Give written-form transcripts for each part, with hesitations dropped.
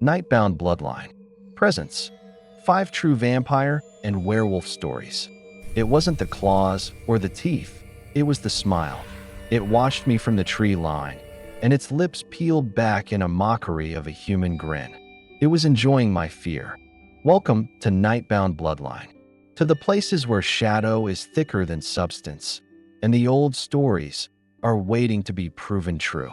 Nightbound Bloodline. Presence. 5 true vampire and werewolf stories. It wasn't the claws or the teeth, it was the smile. It watched me from the tree line, and its lips peeled back in a mockery of a human grin. It was enjoying my fear. Welcome to Nightbound Bloodline, to the places where shadow is thicker than substance, and the old stories are waiting to be proven true.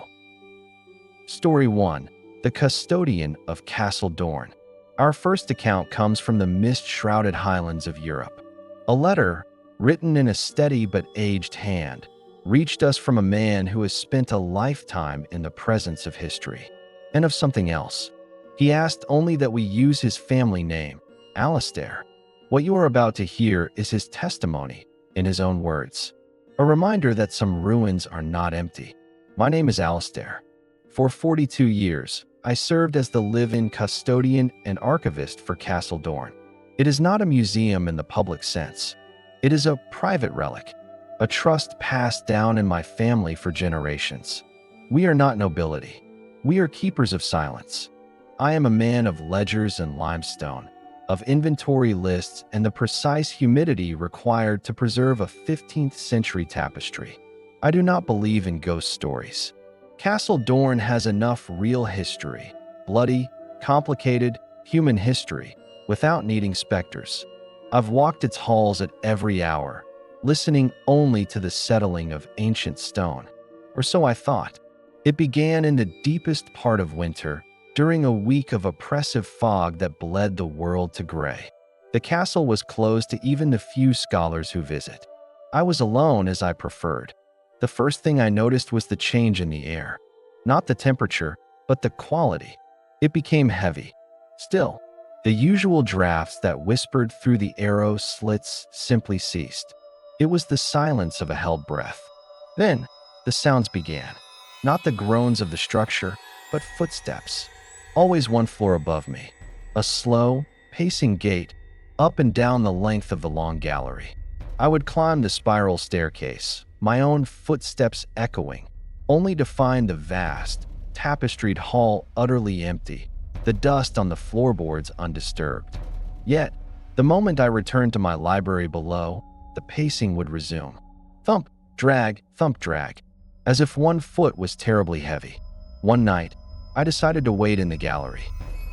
Story 1. The Custodian of Castle Dorn. Our first account comes from the mist-shrouded highlands of Europe. A letter, written in a steady but aged hand, reached us from a man who has spent a lifetime in the presence of history and of something else. He asked only that we use his family name, Alistair. What you are about to hear is his testimony, in his own words. A reminder that some ruins are not empty. My name is Alistair. For 42 years, I served as the live-in custodian and archivist for Castle Dorn. It is not a museum in the public sense. It is a private relic, a trust passed down in my family for generations. We are not nobility. We are keepers of silence. I am a man of ledgers and limestone, of inventory lists and the precise humidity required to preserve a 15th century tapestry. I do not believe in ghost stories. Castle Dorn has enough real history, bloody, complicated, human history, without needing specters. I've walked its halls at every hour, listening only to the settling of ancient stone. Or so I thought. It began in the deepest part of winter, during a week of oppressive fog that bled the world to gray. The castle was closed to even the few scholars who visit. I was alone as I preferred. The first thing I noticed was the change in the air. Not the temperature, but the quality. It became heavy. Still, the usual drafts that whispered through the arrow slits simply ceased. It was the silence of a held breath. Then, the sounds began. Not the groans of the structure, but footsteps. Always one floor above me. A slow, pacing gait, up and down the length of the long gallery. I would climb the spiral staircase, my own footsteps echoing, only to find the vast, tapestried hall utterly empty, the dust on the floorboards undisturbed. Yet, the moment I returned to my library below, the pacing would resume. Thump, drag, as if one foot was terribly heavy. One night, I decided to wait in the gallery.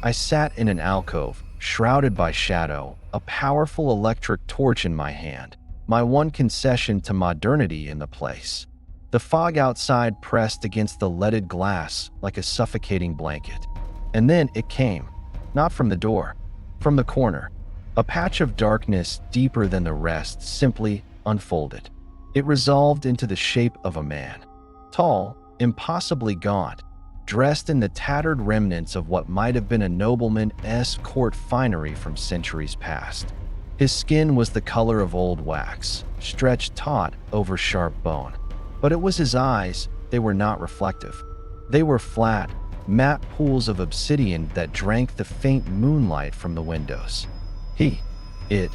I sat in an alcove, shrouded by shadow, a powerful electric torch in my hand, my one concession to modernity in the place. The fog outside pressed against the leaded glass like a suffocating blanket. And then it came, not from the door, from the corner. A patch of darkness deeper than the rest simply unfolded. It resolved into the shape of a man. Tall, impossibly gaunt, dressed in the tattered remnants of what might have been a nobleman's court finery from centuries past. His skin was the color of old wax, stretched taut over sharp bone. But it was his eyes, they were not reflective. They were flat, matte pools of obsidian that drank the faint moonlight from the windows. It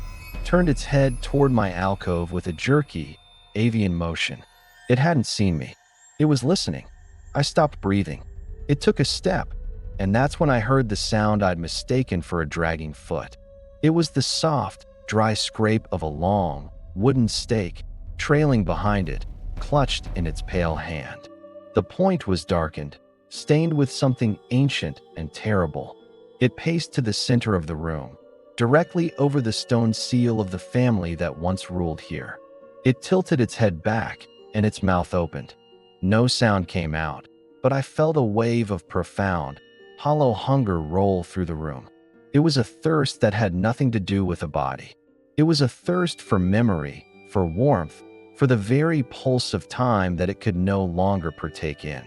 turned its head toward my alcove with a jerky, avian motion. It hadn't seen me. It was listening. I stopped breathing. It took a step, and that's when I heard the sound I'd mistaken for a dragging foot. It was the soft, dry scrape of a long, wooden stake, trailing behind it, clutched in its pale hand. The point was darkened, stained with something ancient and terrible. It paced to the center of the room, directly over the stone seal of the family that once ruled here. It tilted its head back, and its mouth opened. No sound came out, but I felt a wave of profound, hollow hunger roll through the room. It was a thirst that had nothing to do with a body. It was a thirst for memory, for warmth, for the very pulse of time that it could no longer partake in.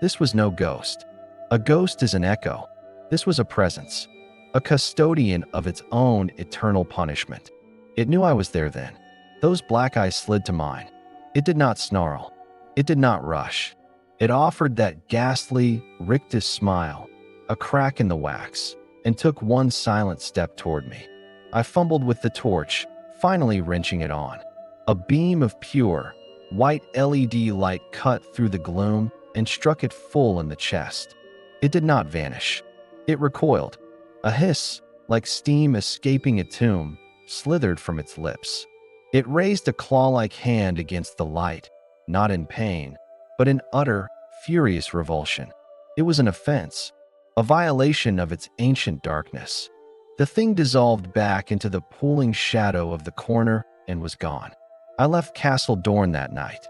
This was no ghost. A ghost is an echo. This was a presence, a custodian of its own eternal punishment. It knew I was there then. Those black eyes slid to mine. It did not snarl. It did not rush. It offered that ghastly, rictus smile, a crack in the wax, and took one silent step toward me. I fumbled with the torch, finally wrenching it on. A beam of pure, white LED light cut through the gloom and struck it full in the chest. It did not vanish. It recoiled. A hiss, like steam escaping a tomb, slithered from its lips. It raised a claw-like hand against the light, not in pain, but in utter, furious revulsion. It was an offense, a violation of its ancient darkness. The thing dissolved back into the pooling shadow of the corner and was gone. I left Castle Dorn that night.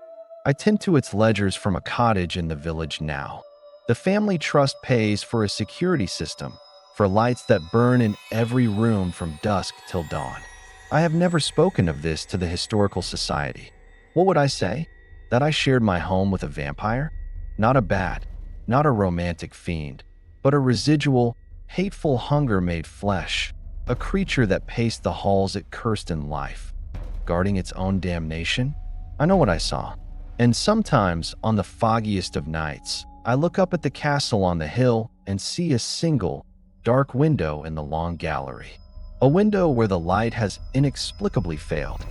I tend to its ledgers from a cottage in the village now. The family trust pays for a security system, for lights that burn in every room from dusk till dawn. I have never spoken of this to the Historical Society. What would I say? That I shared my home with a vampire? Not a bat, not a romantic fiend, but a residual, hateful hunger made flesh, a creature that paced the halls it cursed in life, guarding its own damnation? I know what I saw. And sometimes, on the foggiest of nights, I look up at the castle on the hill and see a single, dark window in the long gallery. A window where the light has inexplicably failed.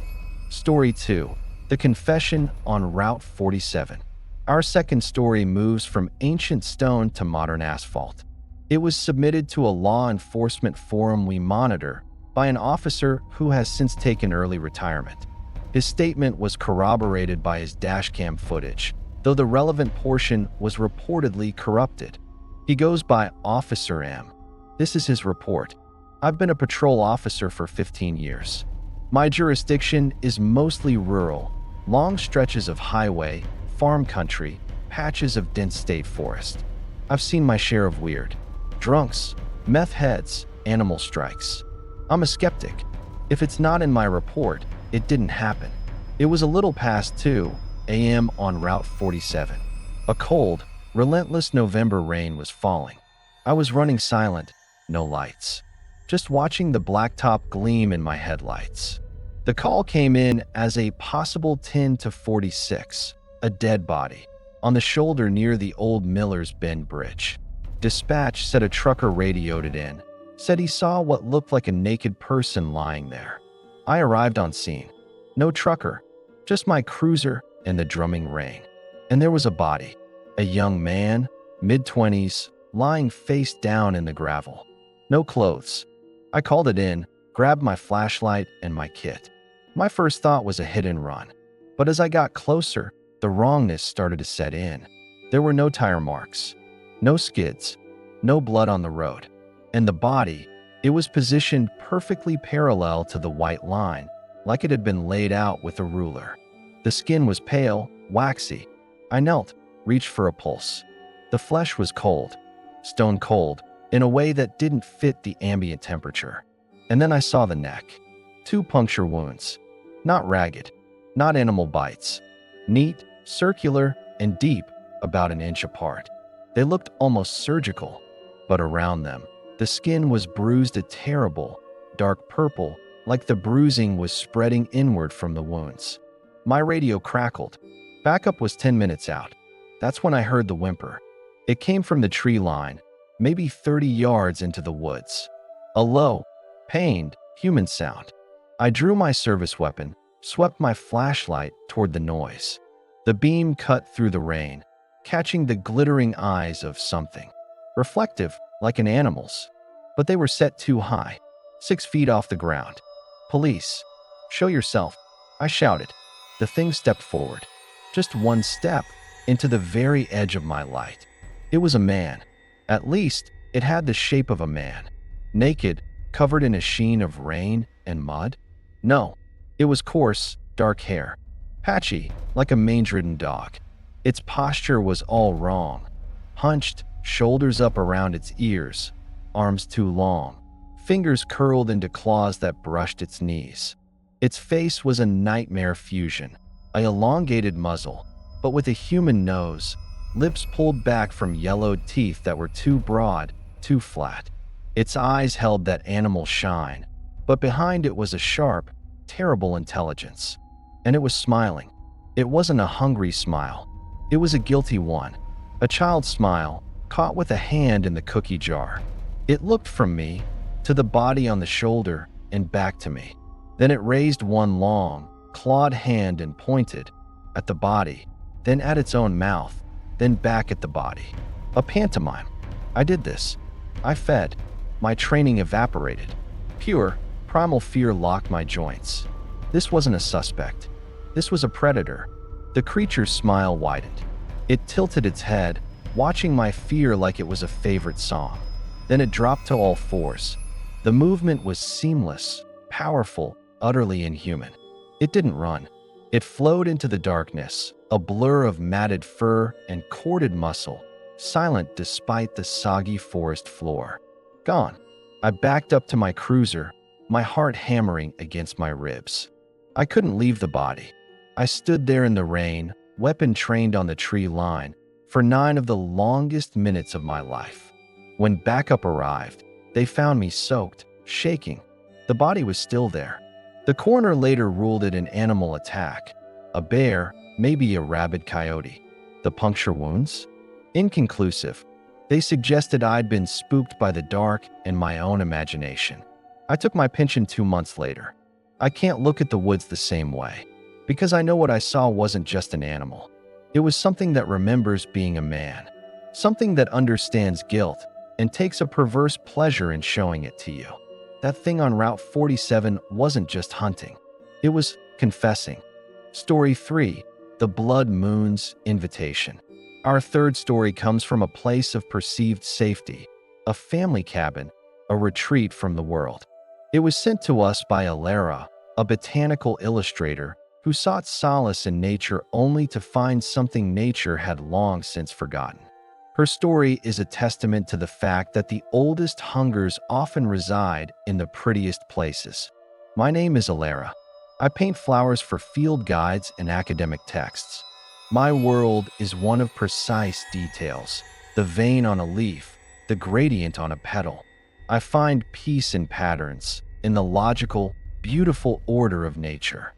Story 2. The Confession on Route 47. Our second story moves from ancient stone to modern asphalt. It was submitted to a law enforcement forum we monitor by an officer who has since taken early retirement. His statement was corroborated by his dashcam footage, though the relevant portion was reportedly corrupted. He goes by Officer M. This is his report. I've been a patrol officer for 15 years. My jurisdiction is mostly rural, long stretches of highway, farm country, patches of dense state forest. I've seen my share of weird. Drunks, meth heads, animal strikes. I'm a skeptic. If it's not in my report, it didn't happen. It was a little past 2 a.m. on Route 47. A cold, relentless November rain was falling. I was running silent, no lights, just watching the blacktop gleam in my headlights. The call came in as a possible 10 to 46, a dead body, on the shoulder near the old Miller's Bend Bridge. Dispatch said a trucker radioed it in, said he saw what looked like a naked person lying there. I arrived on scene. No trucker, just my cruiser and the drumming rain. And there was a body, a young man, mid-20s, lying face down in the gravel. No clothes. I called it in, grabbed my flashlight and my kit. My first thought was a hit and run. But as I got closer, the wrongness started to set in. There were no tire marks, no skids, no blood on the road. And the body, it was positioned perfectly parallel to the white line, like it had been laid out with a ruler. The skin was pale, waxy. I knelt, reached for a pulse. The flesh was cold, stone cold, in a way that didn't fit the ambient temperature. And then I saw the neck. 2 puncture wounds. Not ragged, not animal bites. Neat, circular, and deep, about an inch apart. They looked almost surgical, but around them, the skin was bruised a terrible, dark purple, like the bruising was spreading inward from the wounds. My radio crackled. Backup was 10 minutes out. That's when I heard the whimper. It came from the tree line, maybe 30 yards into the woods. A low, pained, human sound. I drew my service weapon, swept my flashlight toward the noise. The beam cut through the rain, catching the glittering eyes of something. Reflective, like an animal's. But they were set too high, 6 feet off the ground. Police, show yourself, I shouted. The thing stepped forward. Just one step, into the very edge of my light. It was a man. At least, it had the shape of a man. Naked, covered in a sheen of rain and mud. No, it was coarse, dark hair. Patchy, like a mange-ridden dog. Its posture was all wrong. Hunched, shoulders up around its ears, arms too long, fingers curled into claws that brushed its knees. Its face was a nightmare fusion, an elongated muzzle, but with a human nose, lips pulled back from yellowed teeth that were too broad, too flat. Its eyes held that animal shine, but behind it was a sharp, terrible intelligence. And it was smiling. It wasn't a hungry smile. It was a guilty one, a child's smile, caught with a hand in the cookie jar. It looked from me, to the body on the shoulder, and back to me. Then it raised one long, clawed hand and pointed at the body, then at its own mouth, then back at the body. A pantomime. I did this. I fed. My training evaporated. Pure, primal fear locked my joints. This wasn't a suspect. This was a predator. The creature's smile widened. It tilted its head, watching my fear like it was a favorite song. Then it dropped to all fours. The movement was seamless, powerful, utterly inhuman. It didn't run. It flowed into the darkness, a blur of matted fur and corded muscle, silent despite the soggy forest floor. Gone. I backed up to my cruiser, my heart hammering against my ribs. I couldn't leave the body. I stood there in the rain, weapon trained on the tree line, for 9 of the longest minutes of my life. When backup arrived, they found me soaked, shaking. The body was still there. The coroner later ruled it an animal attack. A bear, maybe a rabid coyote. The puncture wounds? Inconclusive. They suggested I'd been spooked by the dark and my own imagination. I took my pension 2 months later. I can't look at the woods the same way, because I know what I saw wasn't just an animal. It was something that remembers being a man, something that understands guilt and takes a perverse pleasure in showing it to you. That thing on Route 47 wasn't just hunting. It was confessing. Story 3, The Blood Moon's Invitation. Our third story comes from a place of perceived safety, a family cabin, a retreat from the world. It was sent to us by Alara, a botanical illustrator who sought solace in nature only to find something nature had long since forgotten. Her story is a testament to the fact that the oldest hungers often reside in the prettiest places. My name is Alara. I paint flowers for field guides and academic texts. My world is one of precise details, the vein on a leaf, the gradient on a petal. I find peace in patterns, in the logical, beautiful order of nature.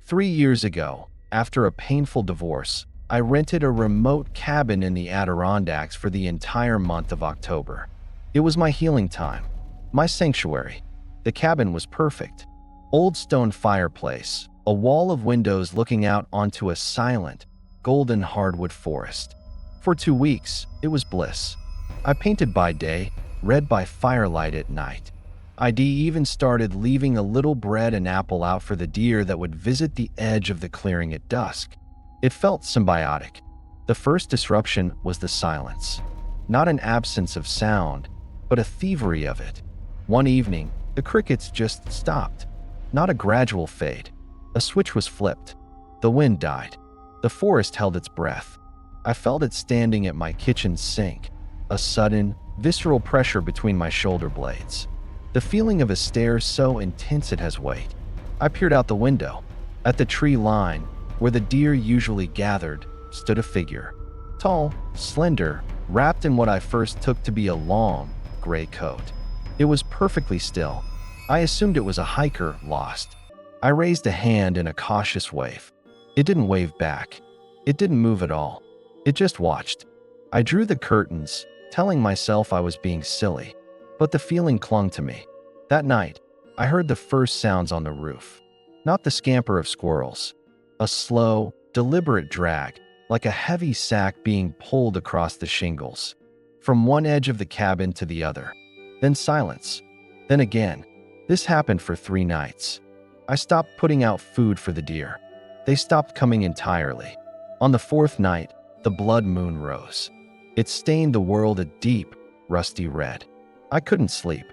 3 years ago, after a painful divorce, I rented a remote cabin in the Adirondacks for the entire month of October. It was my healing time, my sanctuary. The cabin was perfect. Old stone fireplace, a wall of windows looking out onto a silent, golden hardwood forest. For 2 weeks, it was bliss. I painted by day, read by firelight at night. I even started leaving a little bread and apple out for the deer that would visit the edge of the clearing at dusk. It felt symbiotic. The first disruption was the silence. Not an absence of sound, but a thievery of it. One evening, the crickets just stopped. Not a gradual fade. A switch was flipped. The wind died. The forest held its breath. I felt it standing at my kitchen sink, a sudden, visceral pressure between my shoulder blades. The feeling of a stare so intense it has weight. I peered out the window. At the tree line, where the deer usually gathered, stood a figure. Tall, slender, wrapped in what I first took to be a long, gray coat. It was perfectly still. I assumed it was a hiker lost. I raised a hand in a cautious wave. It didn't wave back. It didn't move at all. It just watched. I drew the curtains, telling myself I was being silly. But the feeling clung to me. That night, I heard the first sounds on the roof. Not the scamper of squirrels. A slow, deliberate drag, like a heavy sack being pulled across the shingles. From one edge of the cabin to the other. Then silence. Then again. This happened for 3 nights. I stopped putting out food for the deer. They stopped coming entirely. On the 4th night, the blood moon rose. It stained the world a deep, rusty red. I couldn't sleep.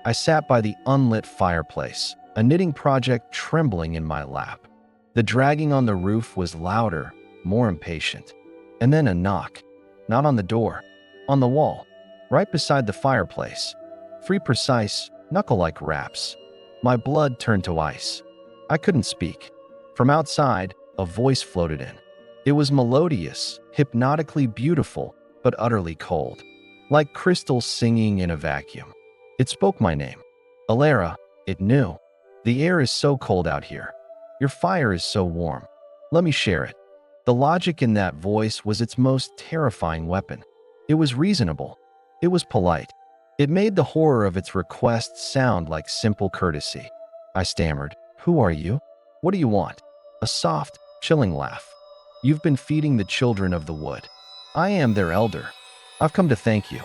I sat by the unlit fireplace, a knitting project trembling in my lap. The dragging on the roof was louder, more impatient. And then a knock. Not on the door. On the wall. Right beside the fireplace. 3 precise, knuckle-like raps. My blood turned to ice. I couldn't speak. From outside, a voice floated in. It was melodious, hypnotically beautiful, but utterly cold. Like crystals singing in a vacuum. It spoke my name. Alara, it knew. The air is so cold out here. Your fire is so warm. Let me share it. The logic in that voice was its most terrifying weapon. It was reasonable. It was polite. It made the horror of its request sound like simple courtesy. I stammered, "Who are you? What do you want?" A soft, chilling laugh. "You've been feeding the children of the wood. I am their elder. I've come to thank you."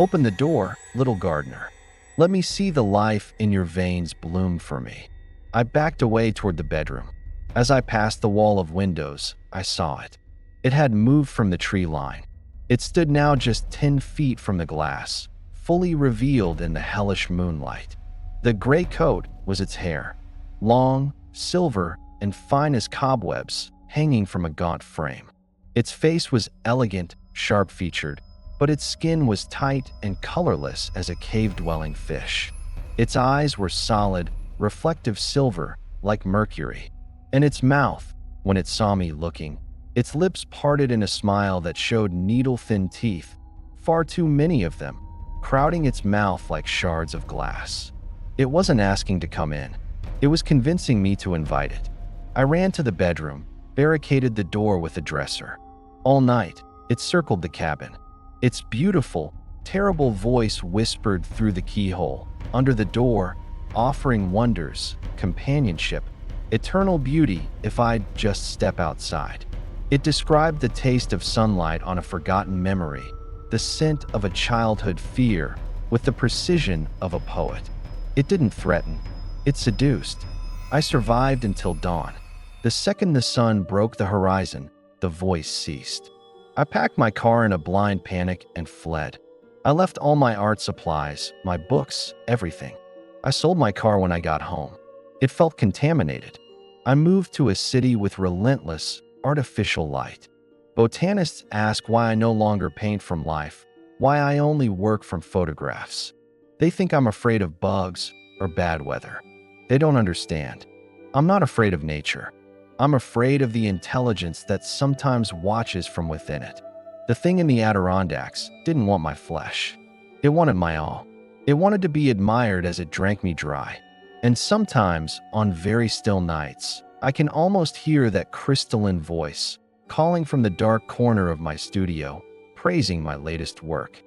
Open the door, little gardener. Let me see the life in your veins bloom for me. I backed away toward the bedroom. As I passed the wall of windows, I saw it. It had moved from the tree line. It stood now just 10 feet from the glass, fully revealed in the hellish moonlight. The gray coat was its hair, long, silver, and fine as cobwebs, hanging from a gaunt frame. Its face was elegant, sharp-featured, but its skin was tight and colorless as a cave-dwelling fish. Its eyes were solid, reflective silver, like mercury. And its mouth, when it saw me looking, its lips parted in a smile that showed needle-thin teeth, far too many of them, crowding its mouth like shards of glass. It wasn't asking to come in. It was convincing me to invite it. I ran to the bedroom, barricaded the door with a dresser. All night, it circled the cabin. Its beautiful, terrible voice whispered through the keyhole, under the door, offering wonders, companionship, eternal beauty if I'd just step outside. It described the taste of sunlight on a forgotten memory, the scent of a childhood fear, with the precision of a poet. It didn't threaten. It seduced. I survived until dawn. The second the sun broke the horizon, the voice ceased. I packed my car in a blind panic and fled. I left all my art supplies, my books, everything. I sold my car when I got home. It felt contaminated. I moved to a city with relentless, artificial light. Botanists ask why I no longer paint from life, why I only work from photographs. They think I'm afraid of bugs or bad weather. They don't understand. I'm not afraid of nature. I'm afraid of the intelligence that sometimes watches from within it. The thing in the Adirondacks didn't want my flesh. It wanted my all. It wanted to be admired as it drank me dry. And sometimes, on very still nights, I can almost hear that crystalline voice calling from the dark corner of my studio, praising my latest work.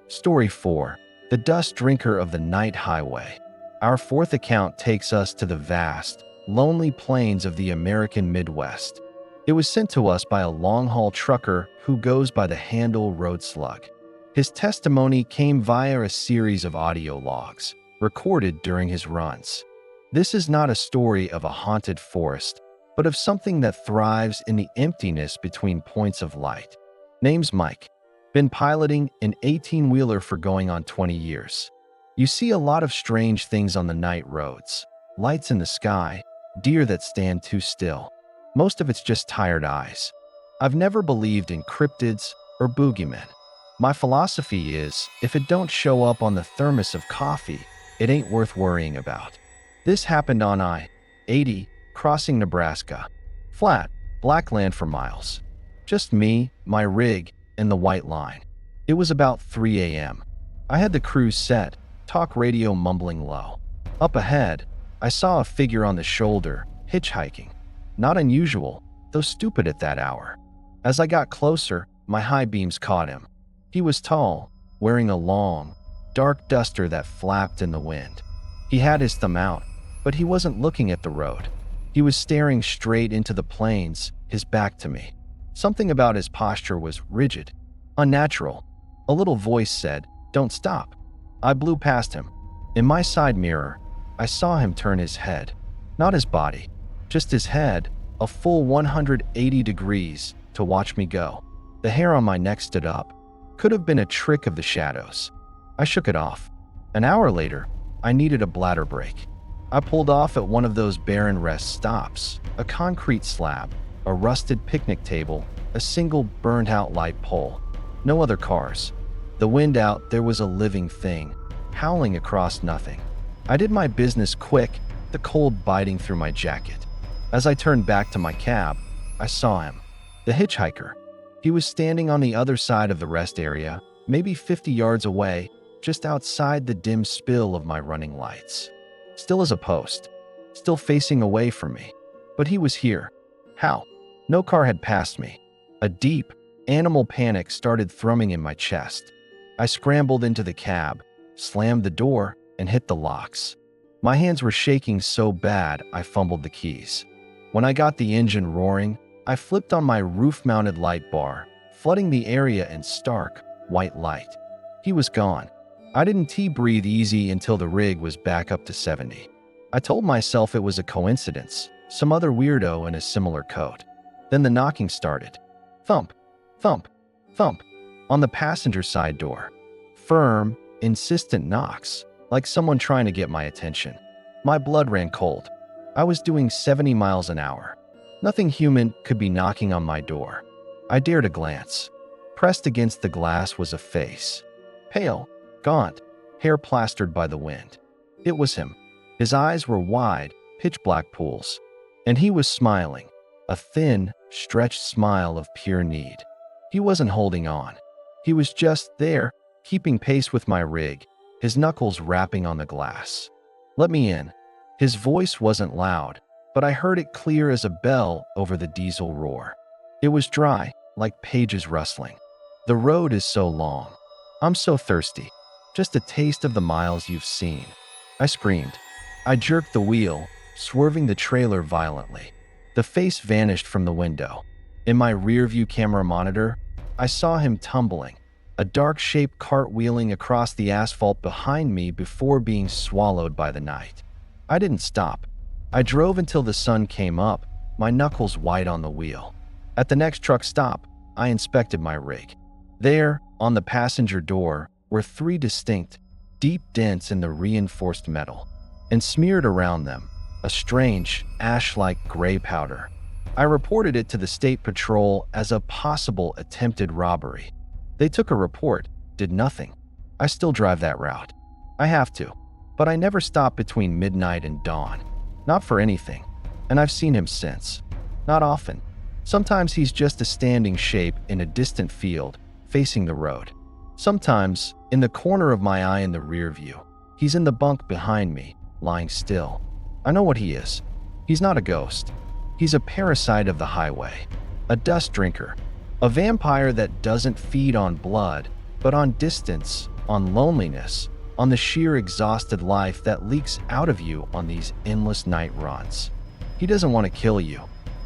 Story 4. The Dust Drinker of the Night Highway. Our fourth account takes us to the vast, lonely plains of the American Midwest. It was sent to us by a long-haul trucker who goes by the handle Road Slug. His testimony came via a series of audio logs, recorded during his runs. This is not a story of a haunted forest, but of something that thrives in the emptiness between points of light. Name's Mike. Been piloting an 18-wheeler for going on 20 years. You see a lot of strange things on the night roads. Lights in the sky, deer that stand too still. Most of it's just tired eyes. I've never believed in cryptids or boogeymen. My philosophy is, if it don't show up on the thermos of coffee, it ain't worth worrying about. This happened on I-80, crossing Nebraska. Flat, black land for miles. Just me, my rig, and the white line. It was about 3 a.m. I had the cruise set, talk radio mumbling low. Up ahead, I saw a figure on the shoulder, hitchhiking. Not unusual, though stupid at that hour. As I got closer, my high beams caught him. He was tall, wearing a long, dark duster that flapped in the wind. He had his thumb out, but he wasn't looking at the road. He was staring straight into the plains, his back to me. Something about his posture was rigid, unnatural. A little voice said, "Don't stop." I blew past him. In my side mirror, I saw him turn his head. Not his body, just his head, a full 180 degrees, to watch me go. The hair on my neck stood up. Could have been a trick of the shadows. I shook it off. An hour later, I needed a bladder break. I pulled off at one of those barren rest stops, a concrete slab, a rusted picnic table, a single burned-out light pole. No other cars. The wind out, there was a living thing, howling across nothing. I did my business quick, the cold biting through my jacket. As I turned back to my cab, I saw him. The hitchhiker. He was standing on the other side of the rest area, maybe 50 yards away, just outside the dim spill of my running lights. Still as a post, still facing away from me. But he was here. How? No car had passed me. A deep, animal panic started thrumming in my chest. I scrambled into the cab, slammed the door, and hit the locks. My hands were shaking so bad I fumbled the keys. When I got the engine roaring, I flipped on my roof-mounted light bar, flooding the area in stark, white light. He was gone. I didn't breathe easy until the rig was back up to 70. I told myself it was a coincidence, some other weirdo in a similar coat. Then the knocking started. Thump, thump, thump, on the passenger side door. Firm, insistent knocks, like someone trying to get my attention. My blood ran cold. I was doing 70 miles an hour. Nothing human could be knocking on my door. I dared a glance. Pressed against the glass was a face. Pale, gaunt, hair plastered by the wind. It was him. His eyes were wide, pitch-black pools. And he was smiling, a thin, stretched smile of pure need. He wasn't holding on. He was just there, keeping pace with my rig, his knuckles rapping on the glass. Let me in. His voice wasn't loud, but I heard it clear as a bell over the diesel roar. It was dry, like pages rustling. The road is so long. I'm so thirsty. Just a taste of the miles you've seen. I screamed. I jerked the wheel, swerving the trailer violently. The face vanished from the window. In my rearview camera monitor, I saw him tumbling, a dark shape cartwheeling across the asphalt behind me before being swallowed by the night. I didn't stop. I drove until the sun came up, my knuckles white on the wheel. At the next truck stop, I inspected my rig. There, on the passenger door, were 3 distinct, deep dents in the reinforced metal, and smeared around them, a strange, ash-like gray powder. I reported it to the State Patrol as a possible attempted robbery. They took a report, did nothing. I still drive that route. I have to, but I never stop between midnight and dawn. Not for anything. And I've seen him since. Not often. Sometimes he's just a standing shape in a distant field, facing the road. Sometimes, in the corner of my eye in the rear view, he's in the bunk behind me, lying still. I know what he is. He's not a ghost. He's a parasite of the highway, a dust drinker, a vampire that doesn't feed on blood, but on distance, on loneliness, on the sheer exhausted life that leaks out of you on these endless night runs. He doesn't want to kill you.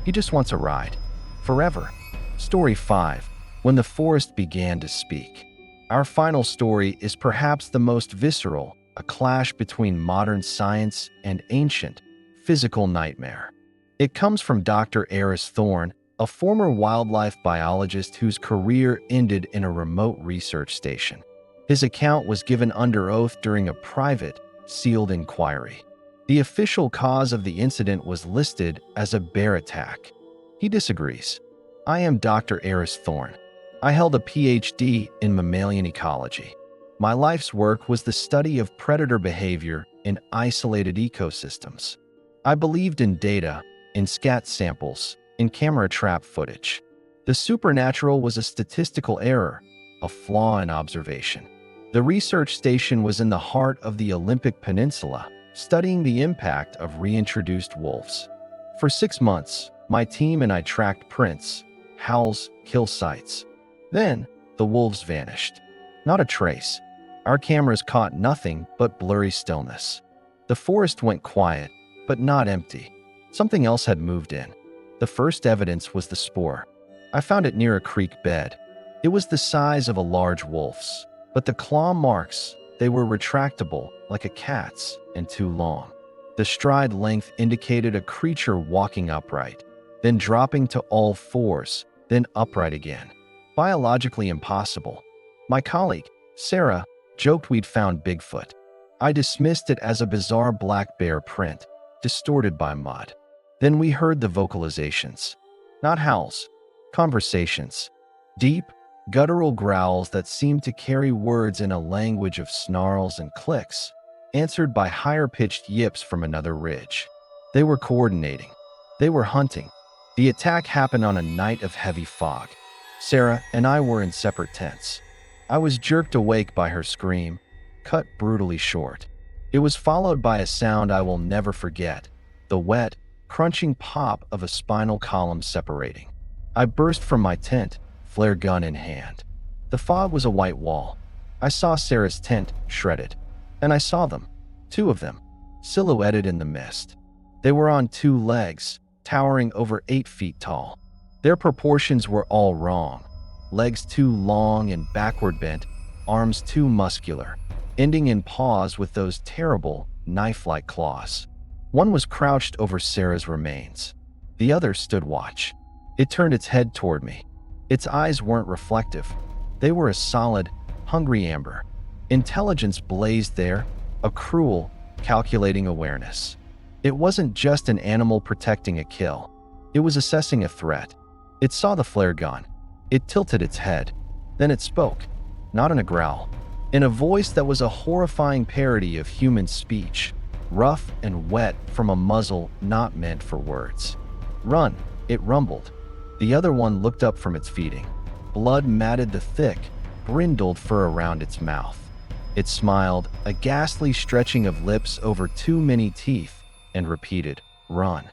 He just wants a ride. Forever. Story 5. When the forest began to speak. Our final story is perhaps the most visceral, a clash between modern science and ancient, physical nightmare. It comes from Dr. Eris Thorne, a former wildlife biologist whose career ended in a remote research station. His account was given under oath during a private, sealed inquiry. The official cause of the incident was listed as a bear attack. He disagrees. I am Dr. Eris Thorne. I held a PhD in mammalian ecology. My life's work was the study of predator behavior in isolated ecosystems. I believed in data, in scat samples, in camera trap footage. The supernatural was a statistical error, a flaw in observation. The research station was in the heart of the Olympic Peninsula, studying the impact of reintroduced wolves. For 6 months, my team and I tracked prints, howls, kill sites. Then, the wolves vanished. Not a trace. Our cameras caught nothing but blurry stillness. The forest went quiet, but not empty. Something else had moved in. The first evidence was the spoor. I found it near a creek bed. It was the size of a large wolf's, but the claw marks, they were retractable, like a cat's, and too long. The stride length indicated a creature walking upright, then dropping to all fours, then upright again. Biologically impossible. My colleague, Sarah, joked we'd found Bigfoot. I dismissed it as a bizarre black bear print, distorted by mud. Then we heard the vocalizations. Not howls, conversations. Deep, guttural growls that seemed to carry words in a language of snarls and clicks, answered by higher-pitched yips from another ridge. They were coordinating. They were hunting. The attack happened on a night of heavy fog. Sarah and I were in separate tents. I was jerked awake by her scream, cut brutally short. It was followed by a sound I will never forget, the wet, crunching pop of a spinal column separating. I burst from my tent, flare gun in hand. The fog was a white wall. I saw Sarah's tent, shredded. And I saw them, 2 of them, silhouetted in the mist. They were on 2 legs, towering over 8 feet tall. Their proportions were all wrong. Legs too long and backward bent, arms too muscular, ending in paws with those terrible, knife-like claws. One was crouched over Sarah's remains. The other stood watch. It turned its head toward me. Its eyes weren't reflective. They were a solid, hungry amber. Intelligence blazed there, a cruel, calculating awareness. It wasn't just an animal protecting a kill. It was assessing a threat. It saw the flare gun. It tilted its head. Then it spoke, not in a growl, in a voice that was a horrifying parody of human speech, rough and wet from a muzzle not meant for words. "Run," it rumbled. The other one looked up from its feeding. Blood matted the thick, brindled fur around its mouth. It smiled, a ghastly stretching of lips over too many teeth, and repeated, "Run."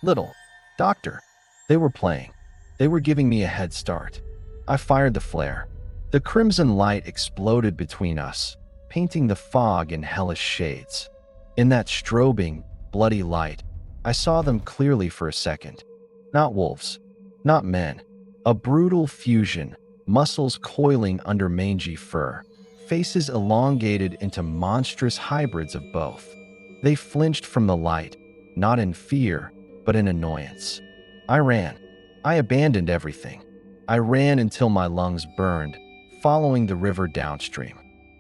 "Little doctor." They were playing. They were giving me a head start. I fired the flare. The crimson light exploded between us, painting the fog in hellish shades. In that strobing, bloody light, I saw them clearly for a second. Not wolves, not men. A brutal fusion, muscles coiling under mangy fur, faces elongated into monstrous hybrids of both. They flinched from the light, not in fear, but in annoyance. I ran. I abandoned everything. I ran until my lungs burned, following the river downstream.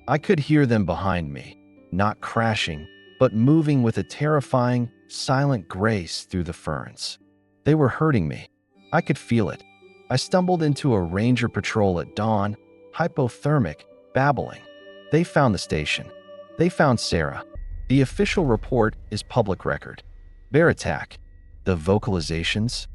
I could hear them behind me, not crashing, but moving with a terrifying, silent grace through the ferns. They were hurting me. I could feel it. I stumbled into a ranger patrol at dawn, hypothermic, babbling. They found the station. They found Sarah. The official report is public record. Bear attack. The vocalizations.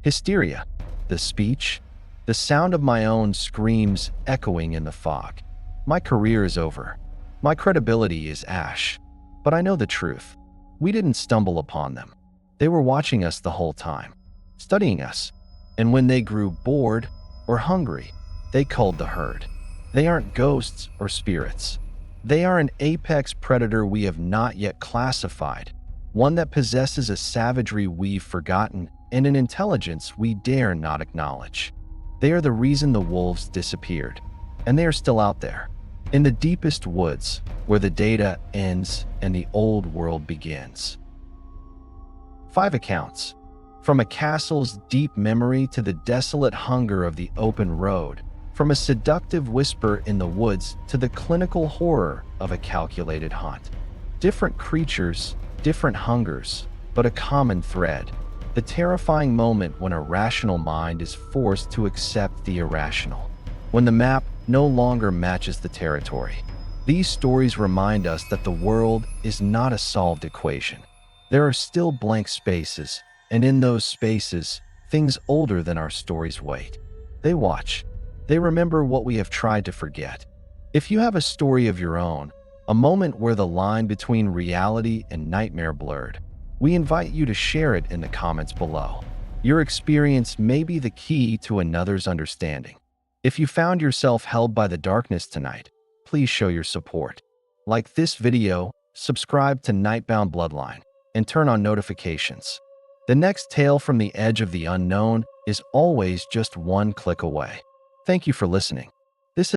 Hysteria. The speech. The sound of my own screams echoing in the fog. My career is over. My credibility is ash. But I know the truth. We didn't stumble upon them. They were watching us the whole time, studying us. And when they grew bored or hungry, they culled the herd. They aren't ghosts or spirits. They are an apex predator we have not yet classified, one that possesses a savagery we've forgotten and an intelligence we dare not acknowledge. They are the reason the wolves disappeared, and they are still out there, in the deepest woods, where the data ends and the old world begins. 5 accounts. From a castle's deep memory to the desolate hunger of the open road, from a seductive whisper in the woods to the clinical horror of a calculated hunt. Different creatures, different hungers, but a common thread. The terrifying moment when a rational mind is forced to accept the irrational. When the map no longer matches the territory. These stories remind us that the world is not a solved equation. There are still blank spaces, and in those spaces, things older than our stories wait. They watch. They remember what we have tried to forget. If you have a story of your own, a moment where the line between reality and nightmare blurred, we invite you to share it in the comments below. Your experience may be the key to another's understanding. If you found yourself held by the darkness tonight, please show your support. Like this video, subscribe to Nightbound Bloodline, and turn on notifications. The next tale from the edge of the unknown is always just one click away. Thank you for listening.